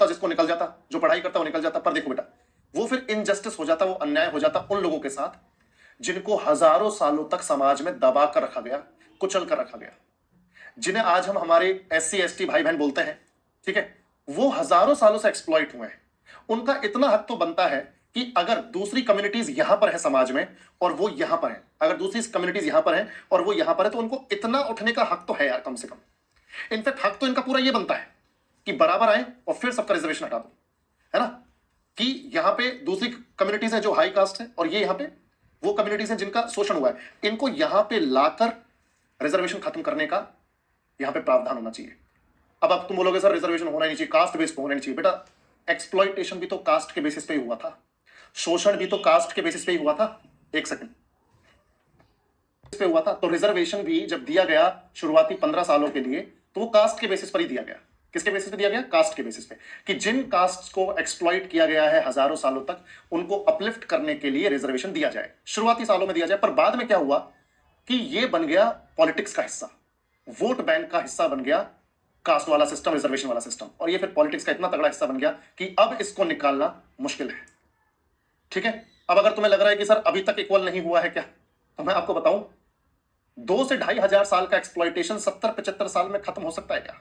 जिसको निकल जाता, जो पढ़ाई करता वो निकल जाता। पर देखो बेटा, वो फिर इनजस्टिस हो जाता, वो अन्याय हो जाता उन लोगों के साथ जिनको हजारों सालों तक समाज में दबा कर रखा गया, कुचल कर रखा गया, जिन्हें आज हम हमारे SC ST भाई बहन बोलते हैं, ठीक है, वो हजारों सालों से एक्सप्लॉइट हुए हैं। उनका इतना हक तो बनता है कि अगर दूसरी कम्युनिटीज यहां पर है समाज में और वो यहां पर है, अगर दूसरी कम्युनिटीज यहां पर है और वो यहां पर है, तो उनको इतना उठने का हक तो है यार, कम से कम। इनफैक्ट हक तो इनका पूरा ये बनता है कि बराबर आए और फिर सबका रिजर्वेशन हटा दो, है ना, कि यहां पे दूसरी कम्युनिटीज है जो हाई कास्ट है और ये यहां पे वो कम्युनिटीज है जिनका शोषण हुआ है, इनको यहां पे लाकर रिजर्वेशन खत्म करने का यहां पे प्रावधान होना चाहिए। अब तुम बोलोगे सर रिजर्वेशन होना ही नहीं चाहिए, कास्ट बेस पे होना नहीं चाहिए। बेटा, एक्सप्लॉइटेशन भी तो कास्ट के बेसिस पे ही हुआ था, शोषण भी तो कास्ट के बेसिस पे ही हुआ था। एक सेकंड, पे हुआ था, तो रिजर्वेशन भी जब दिया गया शुरुआती 15 सालों के लिए, तो वो कास्ट के बेसिस पर ही दिया गया। किसके बेसिस पे दिया गया? कास्ट के बेसिस पे, कि जिन कास्ट को एक्सप्लॉइट किया गया है हजारों सालों तक, उनको अपलिफ्ट करने के लिए रिजर्वेशन दिया जाए, शुरुआती सालों में दिया जाए। पर बाद में क्या हुआ कि ये बन गया पॉलिटिक्स का हिस्सा, वोट बैंक का हिस्सा बन गया कास्ट वाला सिस्टम, रिजर्वेशन वाला सिस्टम, और ये फिर पॉलिटिक्स का इतना तगड़ा हिस्सा बन गया कि अब इसको निकालना मुश्किल है। ठीक है, अब अगर तुम्हें लग रहा है कि सर अभी तक इक्वल नहीं हुआ है क्या, तो मैं आपको बताऊं, 2 से 2,500 साल का एक्सप्लॉइटेशन 70-75 साल में खत्म हो सकता है क्या?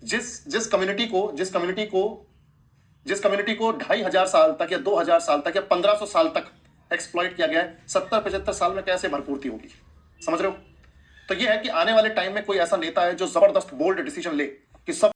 जिस कम्युनिटी को 2,500 साल तक या 2,000 साल तक या 1,500 साल तक एक्सप्लॉइट किया गया है, 70-75 साल में कैसे भरपूर्ति होगी? समझ रहे हो? तो ये है कि आने वाले टाइम में कोई ऐसा नेता है जो जबरदस्त बोल्ड डिसीजन ले कि सब